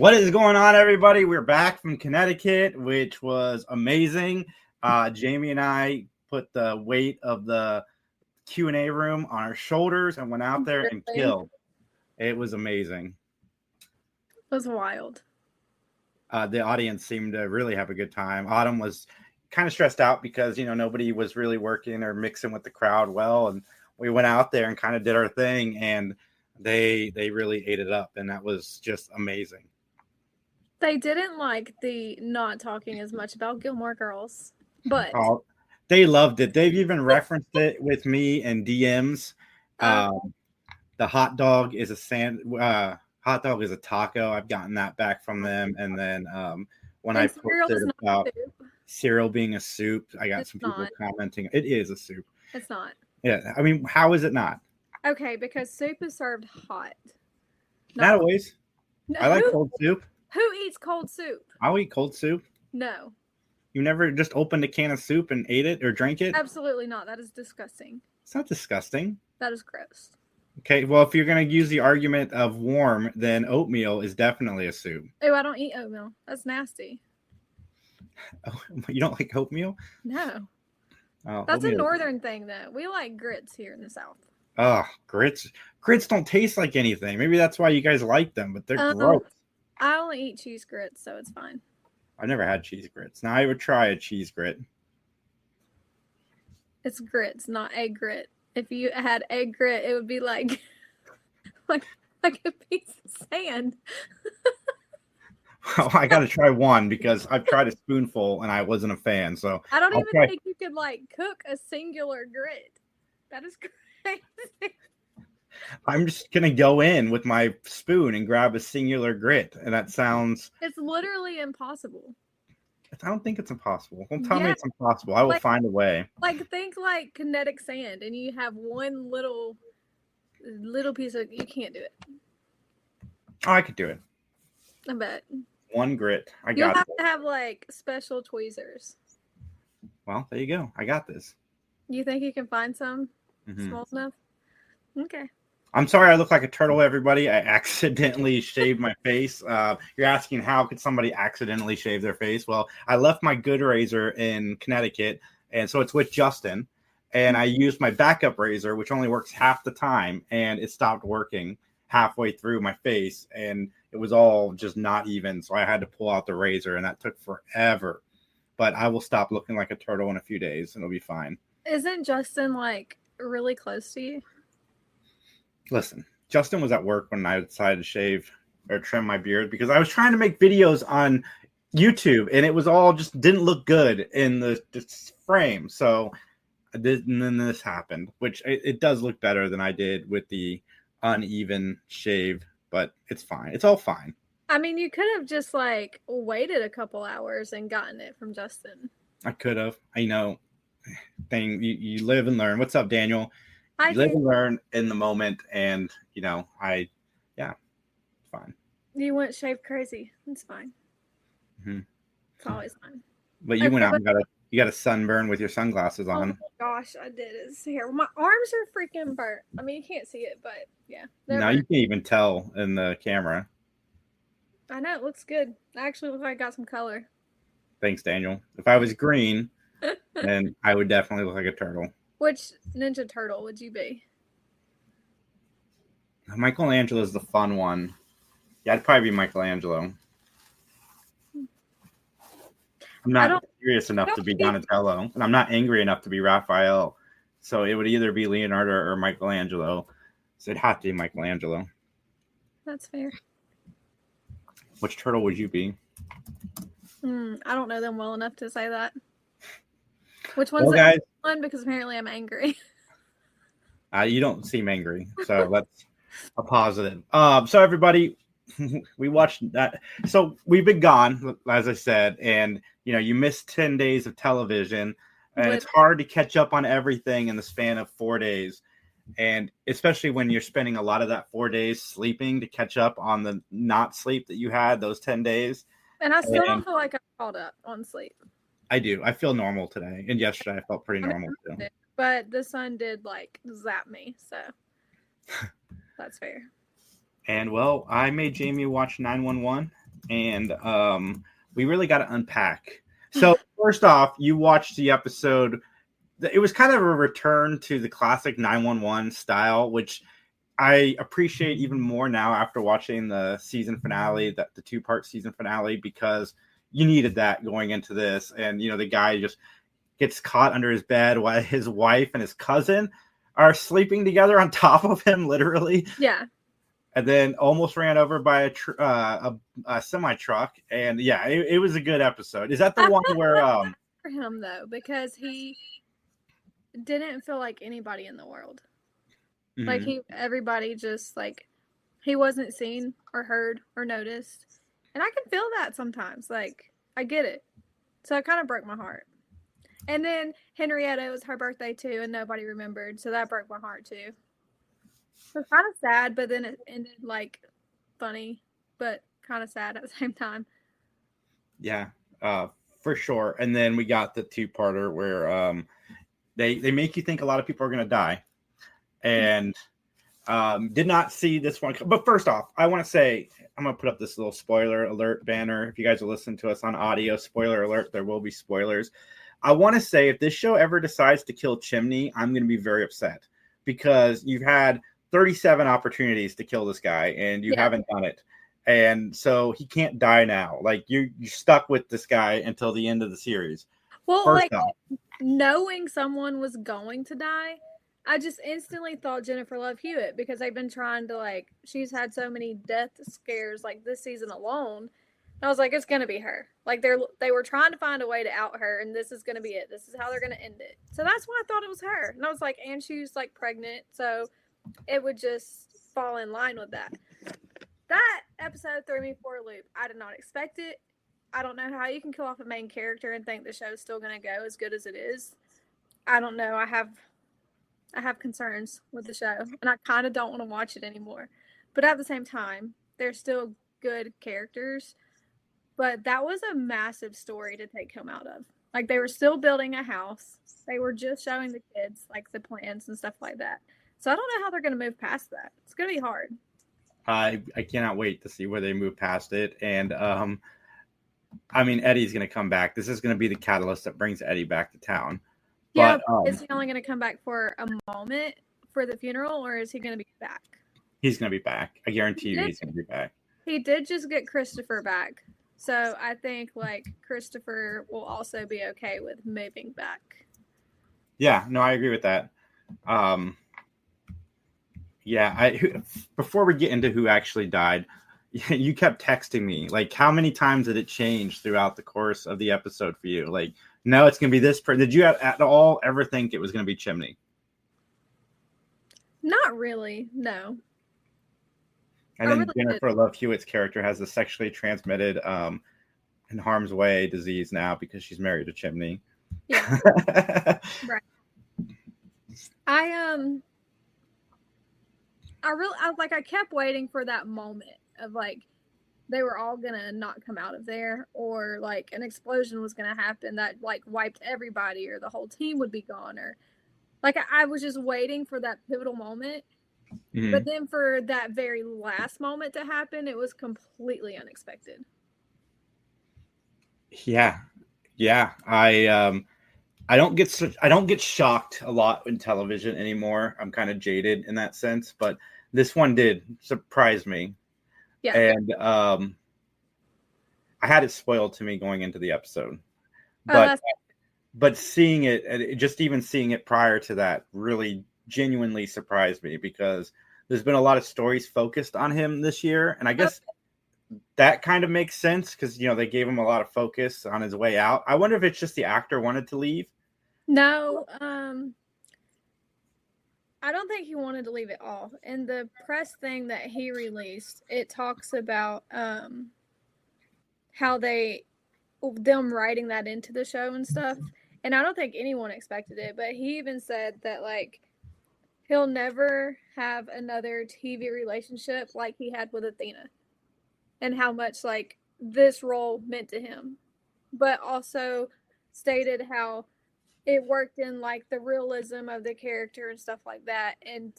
What is going on, everybody? We're back from Connecticut, which was amazing. Jayme and I put the weight of the Q&A room on our shoulders and went out there and killed. It was amazing. It was wild. The audience seemed to really have a good time. Autumn was kind of stressed out because, nobody was really working or mixing with the crowd well. And we went out there and kind of did our thing, and they really ate it up. And that was just amazing. They didn't like the not talking as much about Gilmore Girls, but they loved it. They've even referenced it with me in DMs. The hot dog is hot dog is a taco. I've gotten that back from them. And then when I posted about cereal being a soup, I got some people commenting. It is a soup. It's not. Yeah. I mean, how is it not? Okay, because soup is served hot. Not always. I like cold soup. Who eats cold soup? I'll eat cold soup. No. You never just opened a can of soup and ate it or drank it? Absolutely not. That is disgusting. It's not disgusting. That is gross. Okay, well, if you're going to use the argument of warm, then oatmeal is definitely a soup. Oh, I don't eat oatmeal. That's nasty. Oh, you don't like oatmeal? No. Oh, that's a northern thing, though. We like grits here in the South. Oh, grits. Grits don't taste like anything. Maybe that's why you guys like them, but they're gross. I only eat cheese grits, so it's fine. I've never had cheese grits. Now I would try a cheese grit. It's grits, not egg grit. If you had egg grit, it would be like a piece of sand. Well, I got to try one because I've tried a spoonful and I wasn't a fan. So I don't even think you could cook a singular grit. That is crazy. I'm just going to go in with my spoon and grab a singular grit. And that sounds... It's literally impossible. I don't think it's impossible. Don't tell me it's impossible. I will find a way. Think kinetic sand and you have one little piece of... You can't do it. Oh, I could do it. I bet. One grit. You'll have to have special tweezers. Well, there you go. I got this. You think you can find some small enough? Okay. I'm sorry I look like a turtle, everybody. I accidentally shaved my face. You're asking how could somebody accidentally shave their face? Well, I left my good razor in Connecticut, and so it's with Justin. And I used my backup razor, which only works half the time, and it stopped working halfway through my face, and it was all just not even. So I had to pull out the razor, and that took forever. But I will stop looking like a turtle in a few days, and it'll be fine. Isn't Justin really close to you? Listen, Justin was at work when I decided to shave or trim my beard because I was trying to make videos on YouTube and it was all just didn't look good in the frame. So and then this happened, which it does look better than I did with the uneven shave, but it's fine. It's all fine. I mean, you could have just waited a couple hours and gotten it from Justin. I could have. You live and learn. What's up, Daniel? You live and learn in the moment, and fine. You went shave crazy. It's fine. Mm-hmm. It's always fine. But you went out and got a sunburn with your sunglasses on. Oh my gosh, I did. It's here. My arms are freaking burnt. I mean, you can't see it, but yeah. Now you can't even tell in the camera. I know it looks good. I actually look like I got some color. Thanks, Daniel. If I was green, then I would definitely look like a turtle. Which Ninja Turtle would you be? Michelangelo is the fun one. Yeah, I'd probably be Michelangelo. I'm not serious enough to be Donatello, and I'm not angry enough to be Raphael. So it would either be Leonardo or Michelangelo. So it'd have to be Michelangelo. That's fair. Which turtle would you be? I don't know them well enough to say that. Which one's the one? Because apparently I'm angry. You don't seem angry, so that's a positive. So everybody, we watched that. So we've been gone, as I said, and you missed 10 days of television, and it's hard to catch up on everything in the span of 4 days, and especially when you're spending a lot of that 4 days sleeping to catch up on the not sleep that you had those 10 days. And I still don't feel like I'm caught up on sleep. I do. I feel normal today, and yesterday I felt pretty normal too. But the sun did zap me, so that's fair. And well, I made Jayme watch 911. and we really got to unpack. So first off, you watched the episode. It was kind of a return to the classic 911 style, which I appreciate even more now after watching the season finale, the 2-part season finale, because you needed that going into this. And, the guy just gets caught under his bed while his wife and his cousin are sleeping together on top of him, literally. Yeah. And then almost ran over by a semi truck. And yeah, it was a good episode. Is that the one where for him though, because he didn't feel like anybody in the world. Mm-hmm. Like everybody just like he wasn't seen or heard or noticed. And I can feel that sometimes. Like I get it. So it kind of broke my heart. And then Henrietta, it was her birthday too, and nobody remembered. So that broke my heart too. It was kind of sad, but then it ended like funny, but kind of sad at the same time. Yeah, for sure. And then we got the 2-parter where they make you think a lot of people are going to die. And did not see this one. But first off, I want to say, I'm going to put up this little spoiler alert banner. If you guys are listening to us on audio, spoiler alert, there will be spoilers. I want to say if this show ever decides to kill Chimney, I'm going to be very upset because you've had 37 opportunities to kill this guy and you haven't done it. And so he can't die now. Like you're stuck with this guy until the end of the series. Well, first off, knowing someone was going to die, I just instantly thought Jennifer Love Hewitt because they've been trying to she's had so many death scares this season alone. I was like, it's going to be her. Like they were trying to find a way to out her and this is going to be it. This is how they're going to end it. So that's why I thought it was her. And I was like, and she's pregnant. So it would just fall in line with that. That episode threw me for a loop. I did not expect it. I don't know how you can kill off a main character and think the show's still going to go as good as it is. I don't know. I have concerns with the show, and I kind of don't want to watch it anymore. But at the same time, they're still good characters. But that was a massive story to take him out of. They were still building a house. They were just showing the kids, the plans and stuff like that. So I don't know how they're going to move past that. It's going to be hard. I cannot wait to see where they move past it. And, Eddie's going to come back. This is going to be the catalyst that brings Eddie back to town. Yeah, but is he only going to come back for a moment for the funeral, or is he going to be back? He's going to be back. I guarantee you he's going to be back. He did just get Christopher back. So I think, Christopher will also be okay with moving back. Yeah, no, I agree with that. Before we get into who actually died, you kept texting me. How many times did it change throughout the course of the episode for you? No, it's going to be this person. Did you at all ever think it was going to be Chimney? Not really, no. And then Jennifer Love Hewitt's character has a sexually transmitted in harm's way disease now because she's married to Chimney. Yeah. Right. I kept waiting for that moment of they were all gonna not come out of there, or an explosion was gonna happen that wiped everybody, or the whole team would be gone, or I was just waiting for that pivotal moment. Mm-hmm. But then for that very last moment to happen, it was completely unexpected. Yeah. I don't get shocked a lot in television anymore. I'm kind of jaded in that sense, but this one did surprise me. Yeah. And I had it spoiled to me going into the episode. But seeing it, just even seeing it prior to that, really genuinely surprised me because there's been a lot of stories focused on him this year. And I guess that kind of makes sense because, they gave him a lot of focus on his way out. I wonder if it's just the actor wanted to leave. No, I don't think he wanted to leave at all. In the press thing that he released, it talks about how them writing that into the show and stuff. And I don't think anyone expected it, but he even said that he'll never have another TV relationship like he had with Athena, and how much this role meant to him, but also stated how it worked in the realism of the character and stuff like that, and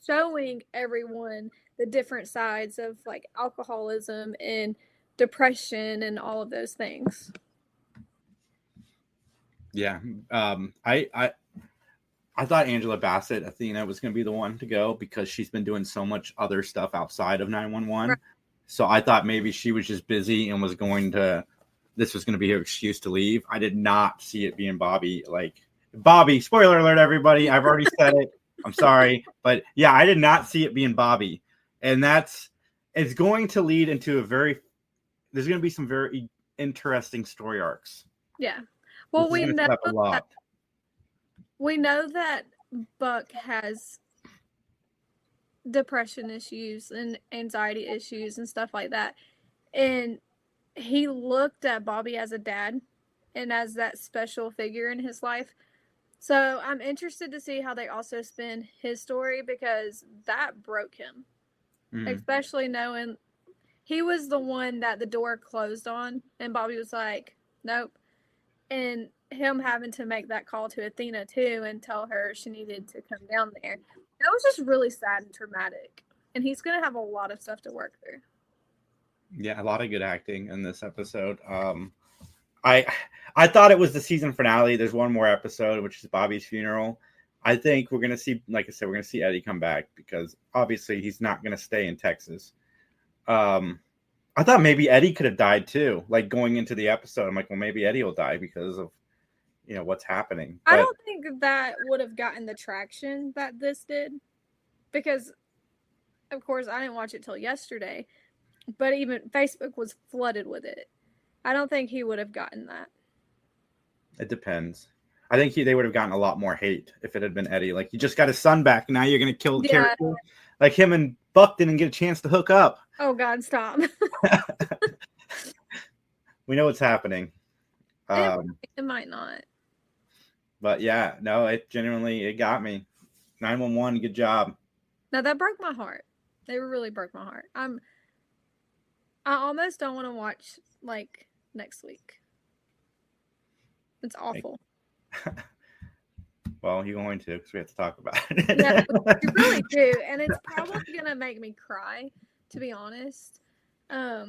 showing everyone the different sides of like alcoholism and depression and all of those things. Yeah. I thought Angela Bassett, Athena, was going to be the one to go because she's been doing so much other stuff outside of 911. Right. So I thought maybe she was just busy and this was going to be her excuse to leave. I did not see it being Bobby. Like, Bobby, spoiler alert, everybody. I've already said it. I'm sorry. But yeah, I did not see it being Bobby. And it's going to lead into there's going to be some very interesting story arcs. Yeah. Well, we know a lot. We know that Buck has depression issues and anxiety issues and stuff like that. And he looked at Bobby as a dad and as that special figure in his life. So I'm interested to see how they also spin his story because that broke him. Especially knowing he was the one that the door closed on and Bobby was like, nope. And him having to make that call to Athena too and tell her she needed to come down there. That was just really sad and traumatic. And he's going to have a lot of stuff to work through. Yeah, a lot of good acting in this episode. I thought it was the season finale. There's one more episode, which is Bobby's funeral. I think we're going to see, like I said, we're going to see Eddie come back because obviously he's not going to stay in Texas. I thought maybe Eddie could have died too. Like going into the episode, I'm like, well, maybe Eddie will die because of, what's happening. I don't think that would have gotten the traction that this did because, of course, I didn't watch it till yesterday, but even Facebook was flooded with it. I don't think he would have gotten that. It depends. I think they would have gotten a lot more hate if it had been Eddie. Like, you just got his son back. Now you're going to kill the character. Like, him and Buck didn't get a chance to hook up. Oh, God, stop. We know what's happening. It might not. But, yeah, no, it got me. 911, good job. No, that broke my heart. They really broke my heart. I almost don't want to watch, like, next week. It's awful. Well, you're going to because we have to talk about it. Yeah, you really do. And it's probably going to make me cry, to be honest. I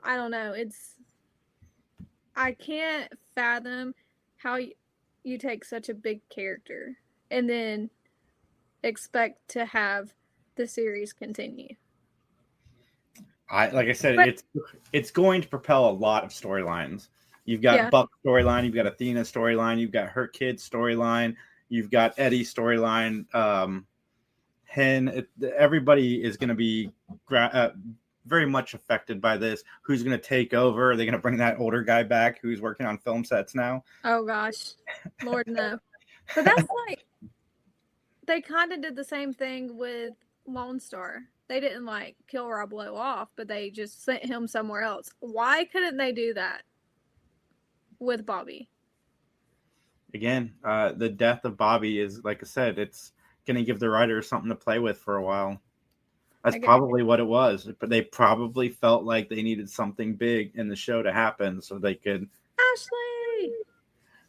don't know. I can't fathom how you take such a big character and then expect to have the series continue. Like I said, it's going to propel a lot of storylines. You've got Buck's storyline, you've got Athena's storyline, you've got her kid's storyline, you've got Eddie's storyline. Everybody is going to be very much affected by this. Who's going to take over? Are they going to bring that older guy back who's working on film sets now? Oh, gosh. Lord, no. But that's like, they kind of did the same thing with Lone Star. They didn't, like, kill Rob Lowe off, but they just sent him somewhere else. Why couldn't they do that with Bobby? Again, the death of Bobby is, like I said, it's going to give the writers something to play with for a while. That's probably what it was. But they probably felt like they needed something big in the show to happen so they could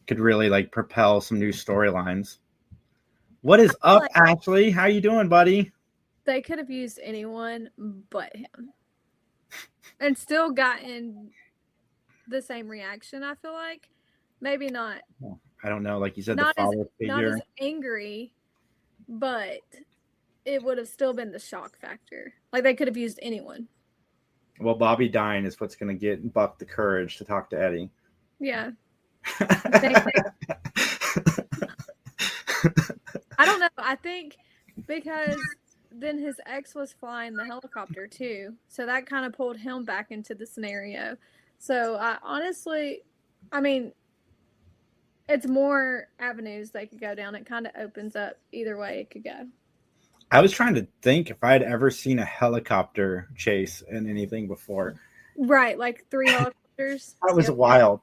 really, like, propel some new storylines. What is up, Ashley? How you doing, buddy? They could have used anyone but him and still gotten the same reaction, I feel like. Maybe not. I don't know. Like you said, the father figure. Not as angry, but it would have still been the shock factor. Like, they could have used anyone. Well, Bobby dying is what's going to get Buck the courage to talk to Eddie. Yeah. I don't know. I think because then his ex was flying the helicopter too. So that kind of pulled him back into the scenario. So I mean, it's more avenues they could go down. It kind of opens up either way it could go. I was trying to think if I'd ever seen a helicopter chase in anything before. Right, like 3 helicopters. That was wild.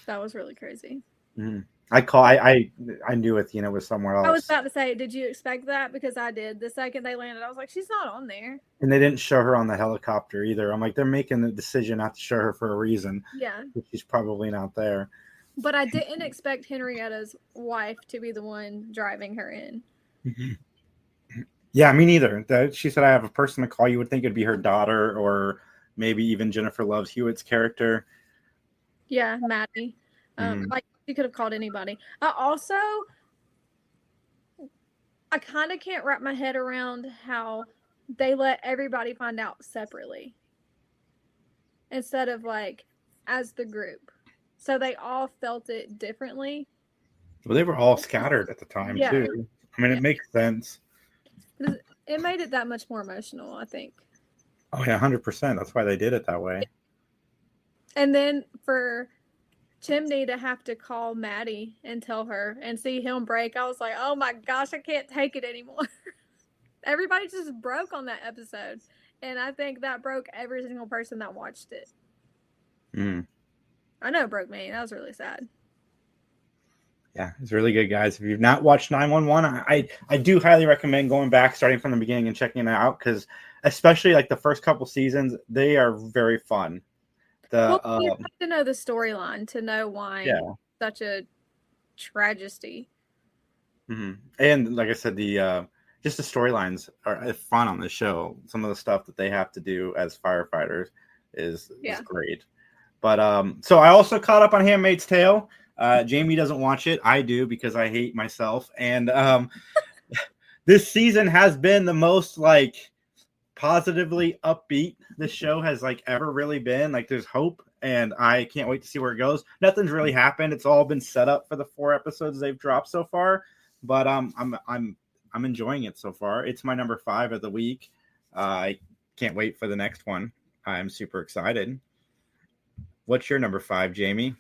That was really crazy. Mm. I knew Athena was somewhere else. I was about to say, did you expect that? Because I did. The second they landed, I was like, she's not on there. And they didn't show her on the helicopter either. I'm like, they're making the decision not to show her for a reason. Yeah. She's probably not there. But I didn't expect Henrietta's wife to be the one driving her in. Yeah, me neither. She said, I have a person to call. You would think it'd be her daughter or maybe even Jennifer Love Hewitt's character. Yeah, Maddie. Like you could have called anybody. I kind of can't wrap my head around how they let everybody find out separately instead of like as the group. So they all felt it differently. Well, they were all scattered at the time, Yeah. too. I mean, it makes sense. It made it that much more emotional, I think. Oh, yeah, 100%. That's why they did it that way. And then for Chimney to have to call Maddie and tell her and see him break, I was like, oh my gosh, I can't take it anymore. Everybody just broke on that episode. And I think that broke every single person that watched it. I know it broke me. That was really sad. Yeah, it's really good, guys. If you've not watched 911, I do highly recommend going back, starting from the beginning and checking it out, because especially like the first couple seasons, they are very fun. You have to know the storyline to know why such a tragedy. And like I said, just the storylines are fun on the show. Some of the stuff that they have to do as firefighters is great. But so I also caught up on Handmaid's Tale. Jayme doesn't watch it. I do because I hate myself. And this season has been the most like positively upbeat this show has like ever really been. Like there's hope, and I can't wait to see where it goes. Nothing's really happened. It's all been set up for the 4 episodes they've dropped so far. But I'm enjoying it so far. It's my number 5 of the week. I can't wait for the next one. I'm super excited. What's your number 5, Jayme?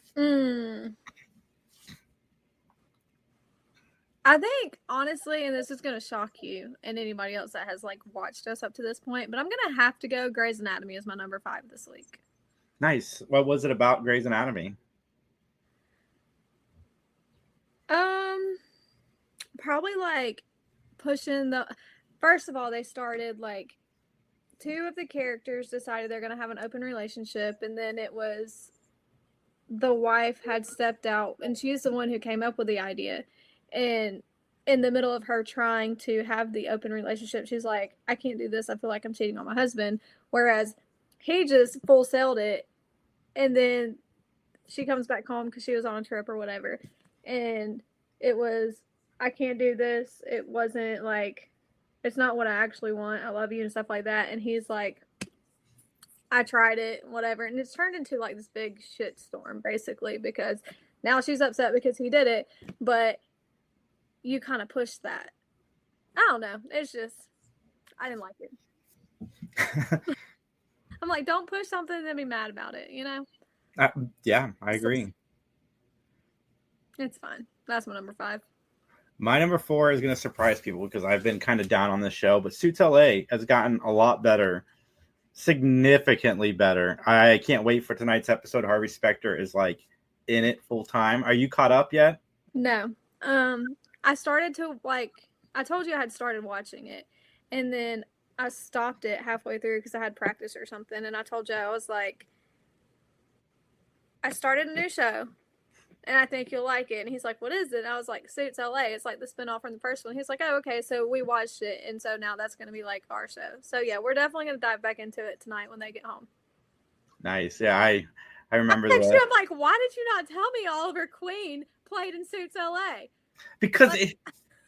I think, honestly, and this is going to shock you and anybody else that has like watched us up to this point, but I'm going to have to go Grey's Anatomy as my number 5 this week. Nice. What was it about Grey's Anatomy? Probably like pushing the. First of all, they started like 2 of the characters decided they're going to have an open relationship, and then it was the wife had stepped out, and she's the one who came up with the idea. And in the middle of her trying to have the open relationship, she's like, I can't do this. I feel like I'm cheating on my husband. Whereas he just full sailed it. And then she comes back home because she was on a trip or whatever. And it was, I can't do this. It wasn't like, it's not what I actually want. I love you and stuff like that. And he's like, I tried it, whatever. And it's turned into like this big shit storm, basically, because now she's upset because he did it. But you kind of push that. I don't know. It's just, I didn't like it. I'm like, don't push something and then be mad about it, you know? Yeah, I agree. It's fine. That's my number 5. My number 4 is going to surprise people because I've been kind of down on this show, but Suits LA has gotten a lot better, significantly better. I can't wait for tonight's episode. Harvey Specter is like in it full time. Are you caught up yet? No. I started to like, I told you I had started watching it, and then I stopped it halfway through because I had practice or something. And I told you, I was like, I started a new show and I think you'll like it. And he's like, what is it? And I was like, Suits LA. It's like the spinoff from the first one. He's like, oh, okay. So we watched it. And so now that's going to be like our show. So yeah, we're definitely going to dive back into it tonight when they get home. Nice. Yeah. I remember that. I'm like, why did you not tell me Oliver Queen played in Suits LA? Because like,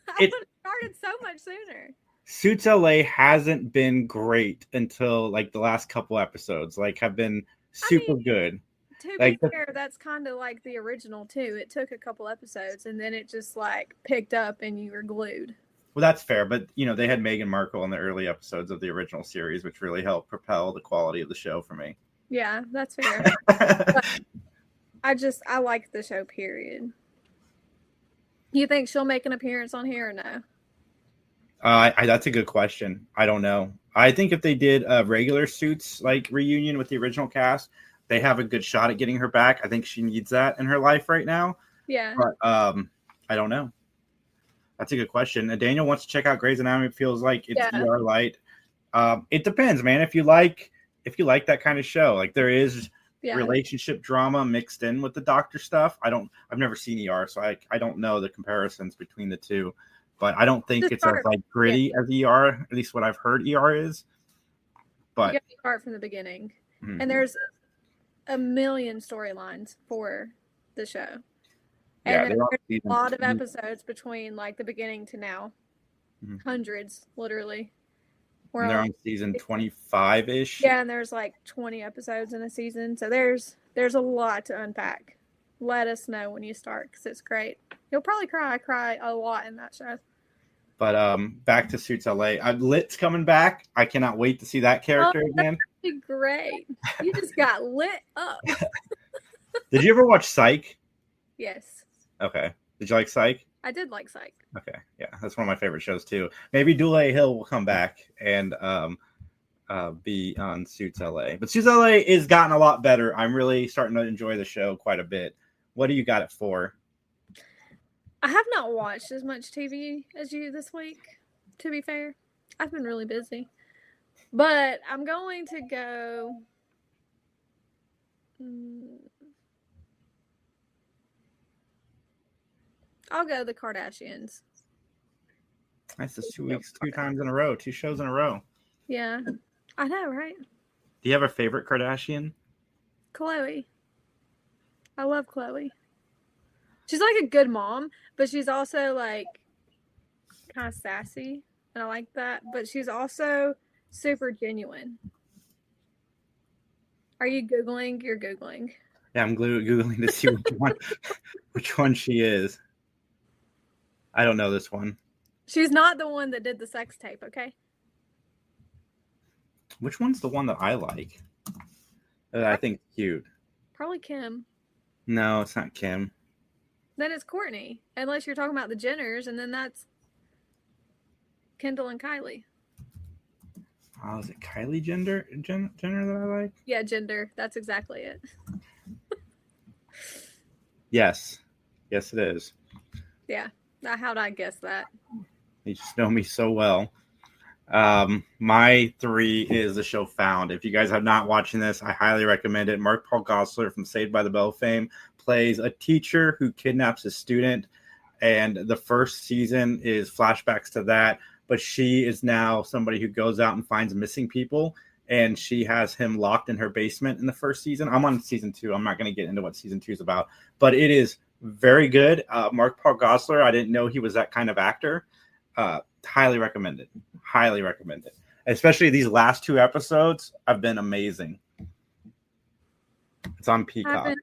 I would have started so much sooner. Suits LA hasn't been great until like the last couple episodes, like have been super good. To be fair, that's kind of like the original too. It took a couple episodes and then it just like picked up and you were glued. Well, that's fair, but you know, they had Meghan Markle in the early episodes of the original series, which really helped propel the quality of the show for me. Yeah, that's fair. I like the show, period. You think she'll make an appearance on here or no? That's a good question. I don't know. I think if they did a regular Suits like reunion with the original cast, they have a good shot at getting her back. I think she needs that in her life right now. Yeah. But I don't know. That's a good question. And Daniel wants to check out Grey's Anatomy. It feels like it's ER light. It depends, man. If you like that kind of show, like there is relationship drama mixed in with the doctor stuff. I've never seen ER, so I don't know the comparisons between the two, but I don't think it's as like gritty as ER, at least what I've heard ER is. But you got to start from the beginning. And there's a million storylines for the show. And there's a lot of episodes between like the beginning to now. Hundreds, literally. And they're on season 25-ish. Yeah, and there's like 20 episodes in a season. So there's a lot to unpack. Let us know when you start because it's great. You'll probably cry. I cry a lot in that show. But back to Suits LA. Lit's coming back. I cannot wait to see that character again. That'd be great. You just got lit up. Did you ever watch Psych? Yes. Okay. Did you like Psych? I did like Psych. Okay. Yeah, that's one of my favorite shows too. Maybe Dule Hill will come back and be on Suits LA. But Suits LA is gotten a lot better. I'm really starting to enjoy the show quite a bit. What do you got it for? I have not watched as much TV as you this week, to be fair. I've been really busy. But I'm going to go... I'll go The Kardashians. That's just 2 weeks, 2 times in a row, 2 shows in a row. Yeah. I know, right? Do you have a favorite Kardashian? Khloe. I love Khloe. She's like a good mom, but she's also like kind of sassy, and I like that. But she's also super genuine. Are you Googling? You're Googling. Yeah, I'm Googling to see which one she is. I don't know this one. She's not the one that did the sex tape, okay? Which one's the one that I like? That I think is cute. Probably Kim. No, it's not Kim. Then it's Kourtney. Unless you're talking about the Jenners, and then that's Kendall and Kylie. Oh, is it Kylie Jenner that I like? Yeah, gender. That's exactly it. Yes. Yes, it is. Yeah. How'd I guess that? You just know me so well. My 3 is the show Found. If you guys have not watching this, I highly recommend it. Mark Paul Gosselaar from Saved by the Bell fame plays a teacher who kidnaps a student, and the first season is flashbacks to that, but she is now somebody who goes out and finds missing people, and she has him locked in her basement in the first season. I'm on season 2. I'm not going to get into what season 2 is about, but it is very good. Mark Paul Gosselaar, I didn't know he was that kind of actor. Highly recommend it. Highly recommend it. Especially these last 2 episodes have been amazing. It's on Peacock.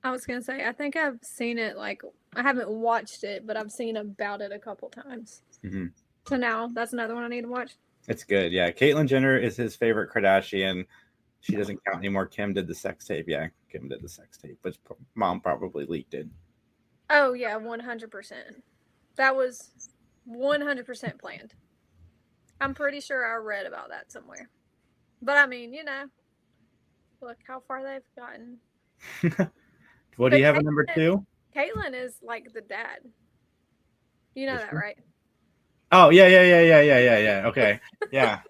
I was going to say, I think I've seen it, like, I haven't watched it, but I've seen about it a couple times. Mm-hmm. So now that's another one I need to watch. It's good. Yeah. Caitlyn Jenner is his favorite Kardashian. She doesn't count anymore. Kim did the sex tape. Yeah, Kim did the sex tape, but mom probably leaked it. Oh, yeah, 100%. That was 100% planned. I'm pretty sure I read about that somewhere. But I mean, look how far they've gotten. What do you have at number 2? Caitlyn is like the dad. You know that, right? Oh, yeah. Okay. Yeah.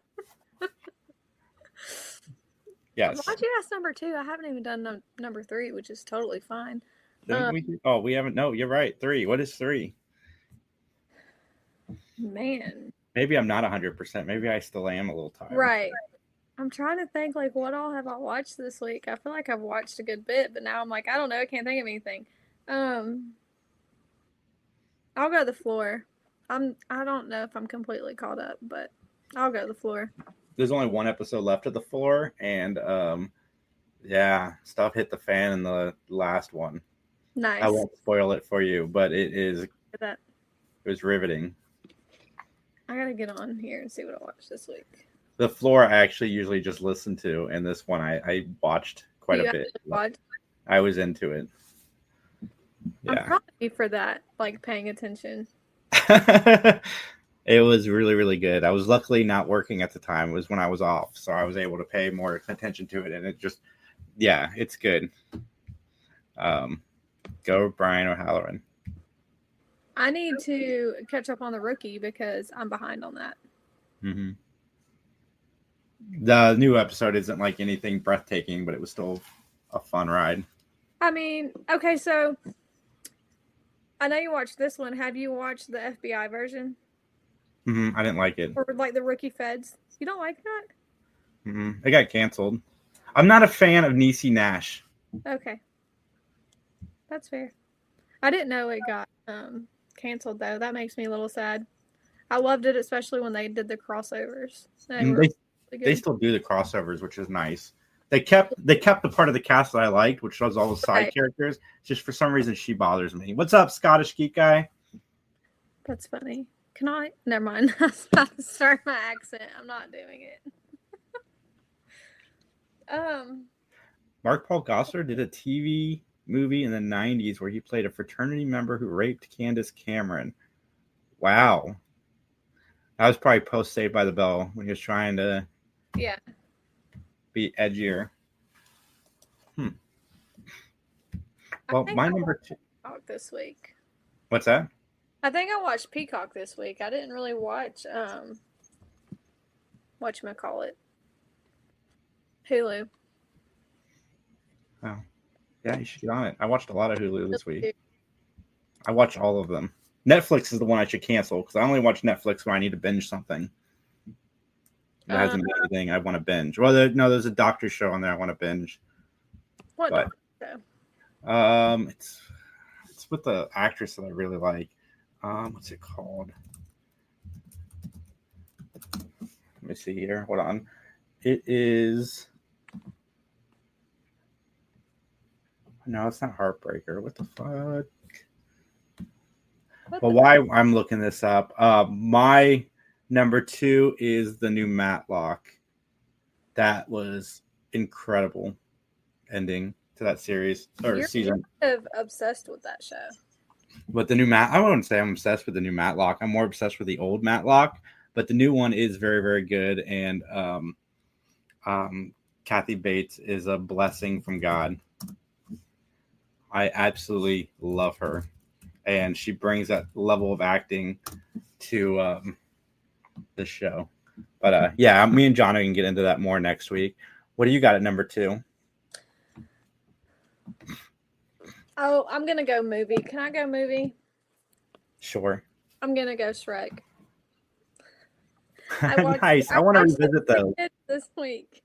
Yes. Why'd you ask number 2? I haven't even done number 3, which is totally fine. We haven't. No, you're right. 3. What is 3? Man. Maybe I'm not 100%. Maybe I still am a little tired. Right. I'm trying to think, like, what all have I watched this week? I feel like I've watched a good bit, but now I'm like, I don't know. I can't think of anything. I'll go The Floor. I don't know if I'm completely caught up, but I'll go The Floor. There's only 1 episode left of The Floor, and stuff hit the fan in the last one. Nice. I won't spoil it for you, but it was riveting. I gotta get on here and see what I watched this week. The Floor I actually usually just listen to, and this one I watched quite a bit. I was into it. Yeah. I'm proud of you for that, like paying attention. It was really, really good. I was luckily not working at the time. It was when I was off, so I was able to pay more attention to it, and it just, it's good. Go Brian O'Halloran. I need to catch up on The Rookie because I'm behind on that. Mm-hmm. The new episode isn't like anything breathtaking, but it was still a fun ride. I mean, okay, so I know you watched this one. Have you watched the FBI version? I didn't like it. Or like the Rookie Feds? You don't like that? It got canceled. I'm not a fan of Niecy Nash. Okay. That's fair. I didn't know it got canceled though. That makes me a little sad. I loved it, especially when they did the crossovers. They were really They good. still do the crossovers, which is nice. They kept the part of the cast that I liked, which was all the side characters. Just for some reason, she bothers me. What's up, Scottish Geek Guy? That's funny. Can I? Never mind. I was about to start my accent. I'm not doing it. Mark Paul Gosselaar did a TV movie in the 90s where he played a fraternity member who raped Candace Cameron. Wow. That was probably post Saved by the Bell when he was trying to be edgier. Well, my number 2. Peacock this week. What's that? I think I watched Peacock this week. I didn't really watch whatchamacallit. Hulu. Oh. Yeah, you should get on it. I watched a lot of Hulu this week. I watched all of them. Netflix is the one I should cancel because I only watch Netflix when I need to binge something. It hasn't been anything I want to binge. Well, there's a doctor show on there I want to binge. What doctor show? It's with the actress that I really like. What's it called? Let me see here. Hold on. It is. No, it's not Heartbreaker. What the fuck? Well, why I'm looking this up. My number 2 is the new Matlock. That was incredible ending to that series or season. You're kind of obsessed with that show. But the new I wouldn't say I'm obsessed with the new Matlock. I'm more obsessed with the old Matlock. But the new one is very, very good. And Kathy Bates is a blessing from God. I absolutely love her. And she brings that level of acting to the show. But yeah, me and John can get into that more next week. What do you got at number 2? Oh, I'm going to go movie. Can I go movie? Sure. I'm going to go Shrek. Nice. I want to revisit those. This week.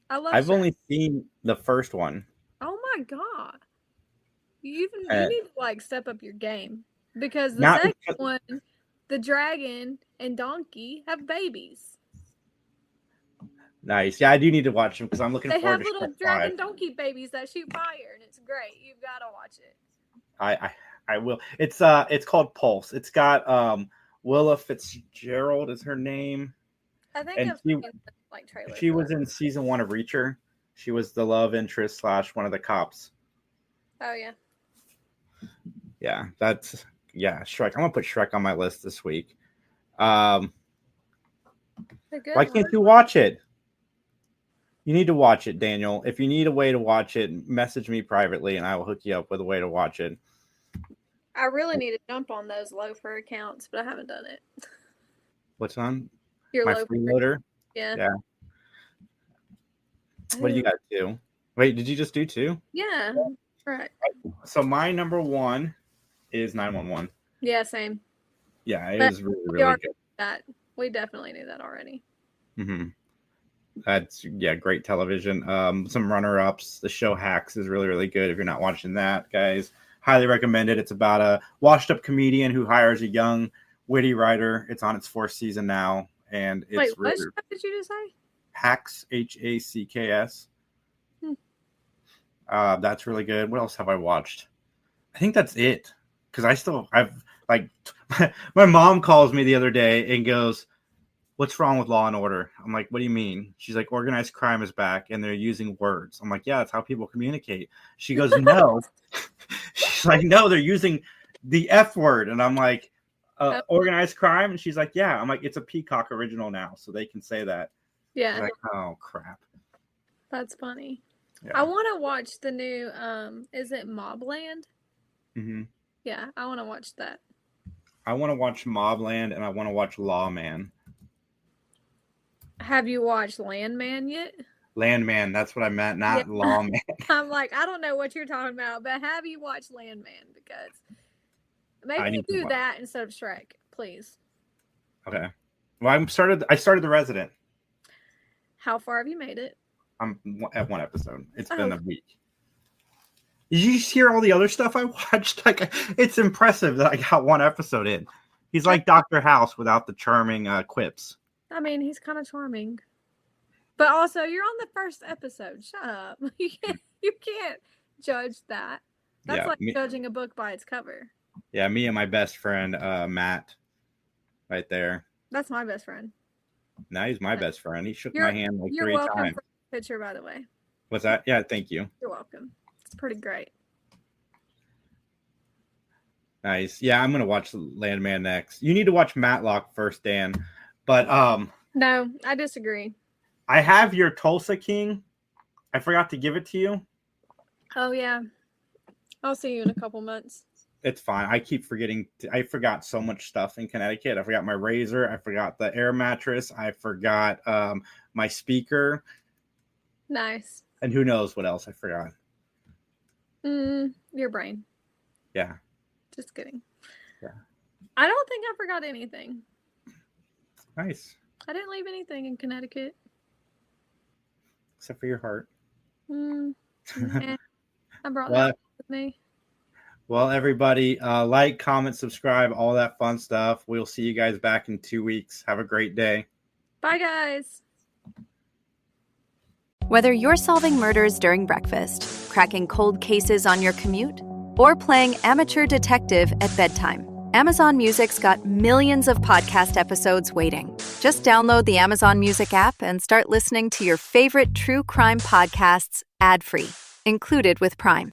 I've only seen the first one. Oh my God. You need to like step up your game because the second one, the dragon and donkey have babies. Nice. Yeah, I do need to watch them because I'm looking forward to They have little dragon donkey babies that shoot fire, and it's great. You've got to watch it. I will. It's called Pulse. It's got Willa Fitzgerald is her name. I think I've seen like trailers. She was in season 1 of Reacher. She was the love interest / one of the cops. Oh yeah. Yeah, Shrek. I'm gonna put Shrek on my list this week. Why can't you watch it? You need to watch it, Daniel. If you need a way to watch it, message me privately and I will hook you up with a way to watch it. I really need to jump on those Loafer accounts, but I haven't done it. What's on? Your my freeloader? Yeah. What do you guys do? Wait, did you just do 2? Yeah. Right. So my number 1 is 911. Yeah, same. Yeah, it is really, really good. We definitely knew that already. Mm-hmm. That's great television. Some runner-ups. The show Hacks is really, really good. If you're not watching that, guys, highly recommend it. It's about a washed-up comedian who hires a young, witty writer. It's on its 4th season now, and it's Wait, what show did you just say? Hacks, Hacks. That's really good. What else have I watched? I think that's it. Because my mom calls me the other day and goes, "What's wrong with Law and Order?" I'm like, "What do you mean?" She's like, "Organized crime is back and they're using words." I'm like, "Yeah, that's how people communicate." She goes, "No." She's like, "No, they're using the F word." And I'm like, "Organized crime?" And she's like, "Yeah." I'm like, "It's a Peacock original now, so they can say that." Yeah. Like, oh crap. That's funny. Yeah. I want to watch the new, is it Mobland? Mm-hmm. Yeah, I want to watch that. I want to watch Mobland and I want to watch Lawman. Have you watched Landman yet? Landman, that's what I meant, not Lawman. I'm like, I don't know what you're talking about, but have you watched Landman? Because maybe you do that instead of Shrek, please. Okay. Well, I started The Resident. How far have you made it? I'm at one episode. It's been a week. Did you just hear all the other stuff I watched? Like, it's impressive that I got one episode in. He's like Dr. House without the charming quips. I mean, he's kind of charming. But also, you're on the first episode. Shut up. You can't judge that. That's like judging a book by its cover. Yeah, me and my best friend, Matt, right there. That's my best friend. Now he's my best friend. He shook my hand like 3 times. You're welcome for the picture, by the way. What's that? Yeah, thank you. You're welcome. It's pretty great. Nice. Yeah, I'm gonna watch Landman next. You need to watch Matlock first, Dan. But no, I disagree. I have your Tulsa King. I forgot to give it to you. Oh yeah. I'll see you in a couple months. It's fine. I keep forgetting. I forgot so much stuff in Connecticut. I forgot my razor. I forgot the air mattress. I forgot my speaker. Nice. And who knows what else I forgot. Your brain. Yeah. Just kidding. Yeah. I don't think I forgot anything. Nice. I didn't leave anything in Connecticut. Except for your heart. Yeah. I brought that with me. Well, everybody, like, comment, subscribe, all that fun stuff. We'll see you guys back in 2 weeks. Have a great day. Bye, guys. Whether you're solving murders during breakfast, cracking cold cases on your commute, or playing amateur detective at bedtime, Amazon Music's got millions of podcast episodes waiting. Just download the Amazon Music app and start listening to your favorite true crime podcasts ad-free, included with Prime.